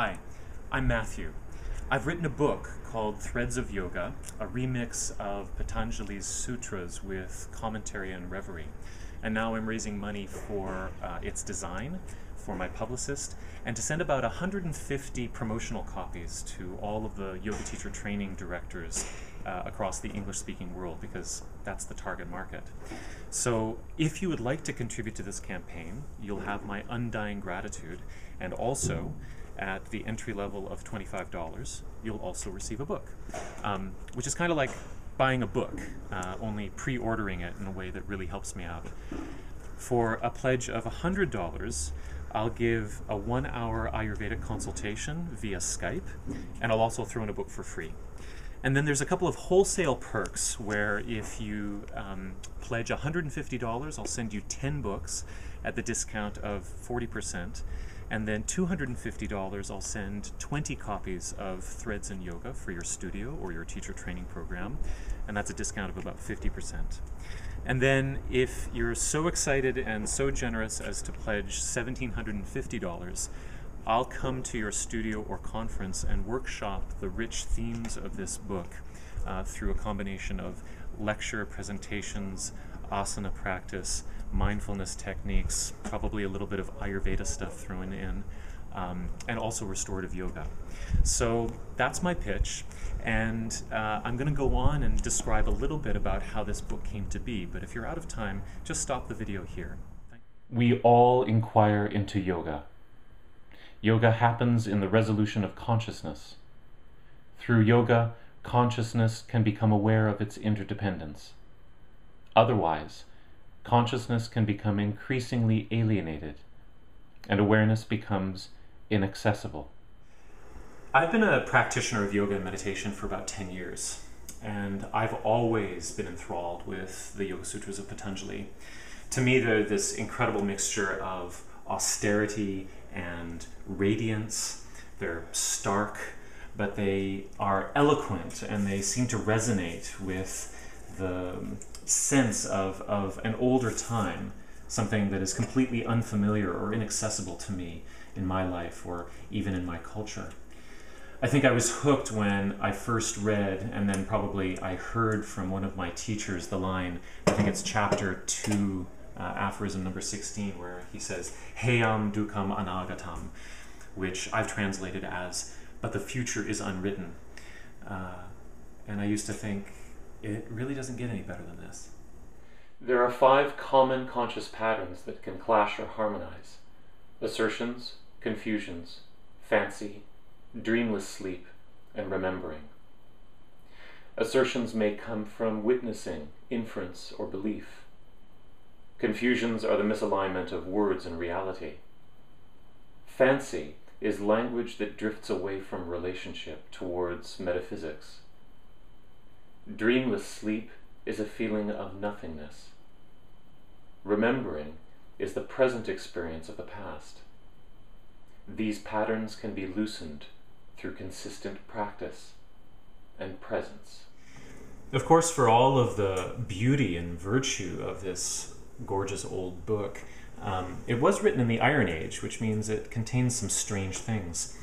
Hi, I'm Matthew. I've written a book called Threads of Yoga, a remix of Patanjali's sutras with commentary and reverie. And now I'm raising money for its design, for my publicist, and to send about 150 promotional copies to all of the yoga teacher training directors across the English-speaking world, because that's the target market. So if you would like to contribute to this campaign, you'll have my undying gratitude, and also at the entry level of $25, you'll also receive a book, which is kind of like buying a book, only pre-ordering it in a way that really helps me out. For a pledge of $100, I'll give a 1-hour Ayurvedic consultation via Skype, and I'll also throw in a book for free. And then there's a couple of wholesale perks where if you pledge $150, I'll send you 10 books at the discount of 40%. And then $250, I'll send 20 copies of Threads in Yoga for your studio or your teacher training program. And that's a discount of about 50%. And then if you're so excited and so generous as to pledge $1,750, I'll come to your studio or conference and workshop the rich themes of this book through a combination of lecture, presentations, asana practice, mindfulness techniques, probably a little bit of Ayurveda stuff thrown in, and also restorative yoga. So that's my pitch, and I'm going to go on and describe a little bit about how this book came to be, but if you're out of time, just stop the video here. We all inquire into yoga. Yoga happens in the resolution of consciousness. Through yoga, consciousness can become aware of its interdependence. Otherwise, consciousness can become increasingly alienated, and awareness becomes inaccessible. I've been a practitioner of yoga and meditation for about 10 years, and I've always been enthralled with the Yoga Sutras of Patanjali. To me, they're this incredible mixture of austerity and radiance. They're stark, but they are eloquent, and they seem to resonate with the sense of an older time, something that is completely unfamiliar or inaccessible to me in my life or even in my culture. I think I was hooked when I first read, and then probably I heard from one of my teachers the line, I think it's chapter 2, aphorism number 16, where he says, Heyam dukam anagatam, which I've translated as, but the future is unwritten. And I used to think, it really doesn't get any better than this. There are 5 common conscious patterns that can clash or harmonize: assertions, confusions, fancy, dreamless sleep, and remembering. Assertions may come from witnessing, inference, or belief. Confusions are the misalignment of words and reality. Fancy is language that drifts away from relationship towards metaphysics. Dreamless sleep is a feeling of nothingness. Remembering is the present experience of the past. These patterns can be loosened through consistent practice and presence. Of course, for all of the beauty and virtue of this gorgeous old book, it was written in the Iron Age, which means it contains some strange things.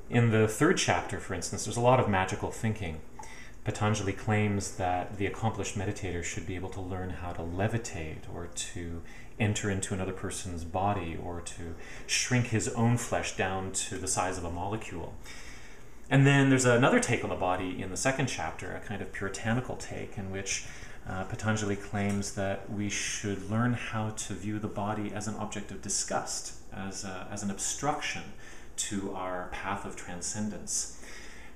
In the 3rd chapter, for instance, there's a lot of magical thinking. Patanjali claims that the accomplished meditator should be able to learn how to levitate, or to enter into another person's body, or to shrink his own flesh down to the size of a molecule. And then there's another take on the body in the 2nd chapter, a kind of puritanical take, in which Patanjali claims that we should learn how to view the body as an object of disgust, as an obstruction to our path of transcendence.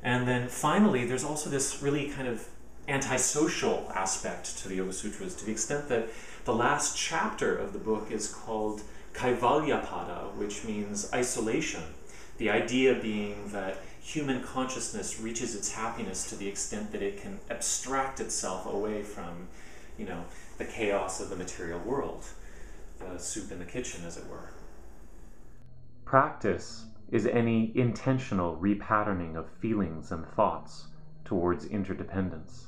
And then finally, there's also this really kind of antisocial aspect to the Yoga Sutras, to the extent that the last chapter of the book is called Kaivalyapada, which means isolation. The idea being that human consciousness reaches its happiness to the extent that it can abstract itself away from, the chaos of the material world, the soup in the kitchen, as it were. Practice is any intentional repatterning of feelings and thoughts towards interdependence.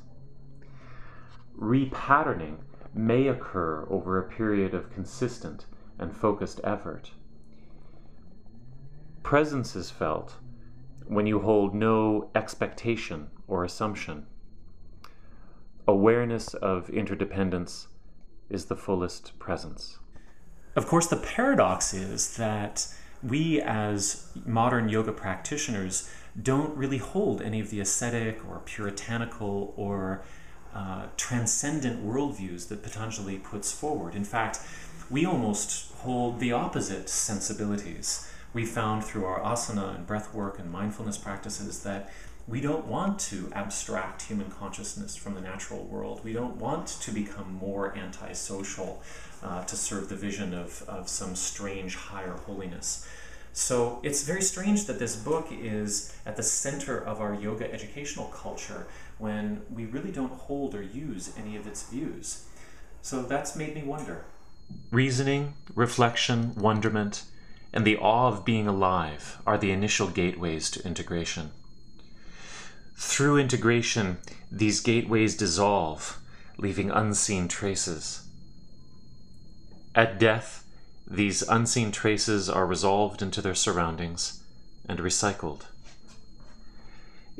Repatterning may occur over a period of consistent and focused effort. Presence is felt when you hold no expectation or assumption. Awareness of interdependence is the fullest presence. Of course, the paradox is that we as modern yoga practitioners don't really hold any of the ascetic or puritanical or transcendent worldviews that Patanjali puts forward. In fact, we almost hold the opposite sensibilities. We found through our asana and breath work and mindfulness practices that we don't want to abstract human consciousness from the natural world. We don't want to become more antisocial to serve the vision of some strange higher holiness. So it's very strange that this book is at the center of our yoga educational culture when we really don't hold or use any of its views. So that's made me wonder. Reasoning, reflection, wonderment, and the awe of being alive are the initial gateways to integration. Through integration, these gateways dissolve, leaving unseen traces. At death, these unseen traces are resolved into their surroundings and recycled.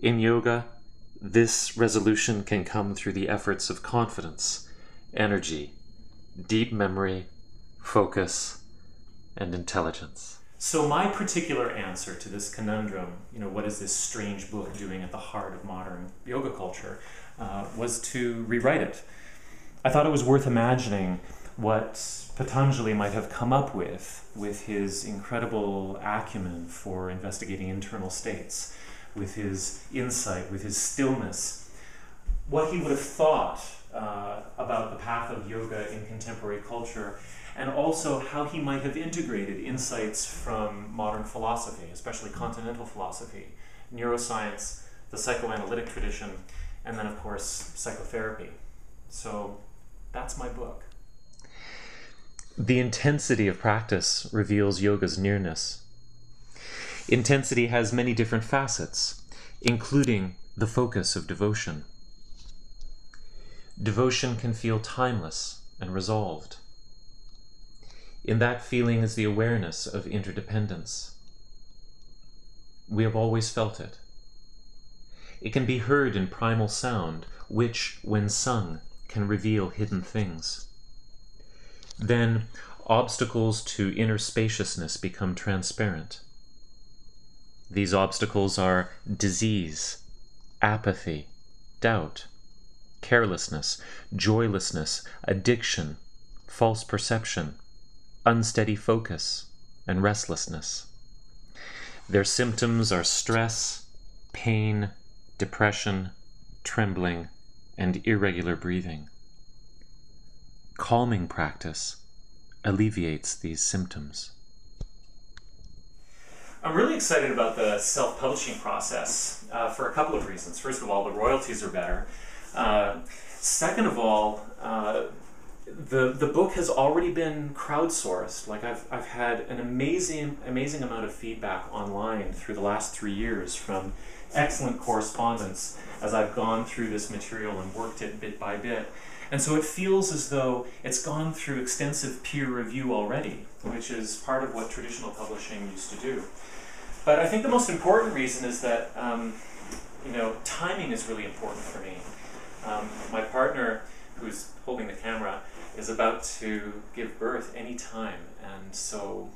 In yoga, this resolution can come through the efforts of confidence, energy, deep memory, focus, and intelligence. So my particular answer to this conundrum, what is this strange book doing at the heart of modern yoga culture, was to rewrite it. I thought it was worth imagining what Patanjali might have come up with his incredible acumen for investigating internal states, with his insight, with his stillness, what he would have thought about the path of yoga in contemporary culture, and also how he might have integrated insights from modern philosophy, especially continental philosophy, neuroscience, the psychoanalytic tradition, and then, of course, psychotherapy. So that's my book. The intensity of practice reveals yoga's nearness. Intensity has many different facets, including the focus of devotion. Devotion can feel timeless and resolved. In that feeling is the awareness of interdependence. We have always felt it. It can be heard in primal sound, which, when sung, can reveal hidden things. Then, obstacles to inner spaciousness become transparent. These obstacles are disease, apathy, doubt, carelessness, joylessness, addiction, false perception, unsteady focus, and restlessness. Their symptoms are stress, pain, depression, trembling, and irregular breathing. Calming practice alleviates these symptoms. I'm really excited about the self-publishing process for a couple of reasons. First of all, the royalties are better. Second of all, the book has already been crowdsourced. Like I've had an amazing amount of feedback online through the last 3 years from excellent correspondence as I've gone through this material and worked it bit by bit. And so it feels as though it's gone through extensive peer review already, which is part of what traditional publishing used to do. But I think the most important reason is that timing is really important for me. My partner, who's holding the camera, is about to give birth any time, and so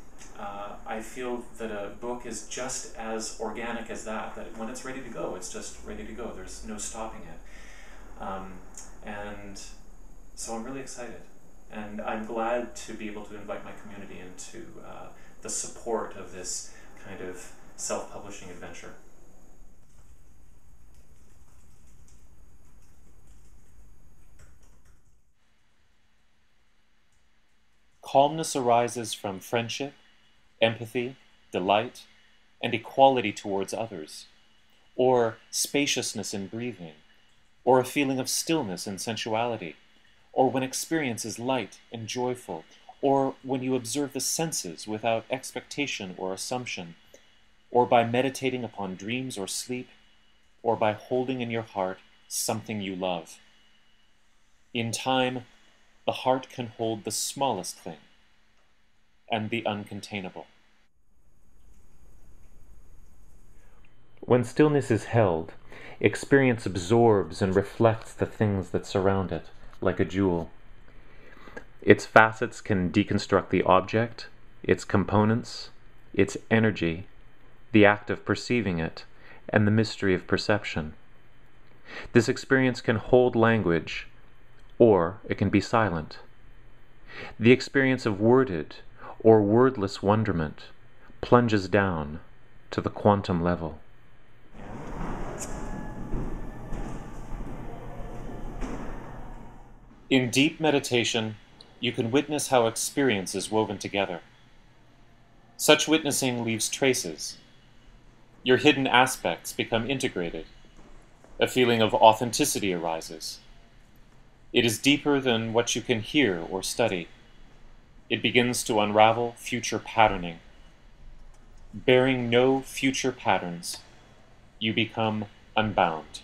I feel that a book is just as organic as that when it's ready to go, it's just ready to go. There's no stopping it. And so I'm really excited. And I'm glad to be able to invite my community into the support of this kind of self-publishing adventure. Calmness arises from friendship, empathy, delight, and equality towards others, or spaciousness in breathing, or a feeling of stillness and sensuality, or when experience is light and joyful, or when you observe the senses without expectation or assumption, or by meditating upon dreams or sleep, or by holding in your heart something you love. In time, the heart can hold the smallest thing and the uncontainable. When stillness is held, experience absorbs and reflects the things that surround it, like a jewel. Its facets can deconstruct the object, its components, its energy, the act of perceiving it, and the mystery of perception. This experience can hold language, or it can be silent. The experience of worded or wordless wonderment plunges down to the quantum level. In deep meditation, you can witness how experience is woven together. Such witnessing leaves traces. Your hidden aspects become integrated. A feeling of authenticity arises. It is deeper than what you can hear or study. It begins to unravel future patterning. Bearing no future patterns, you become unbound.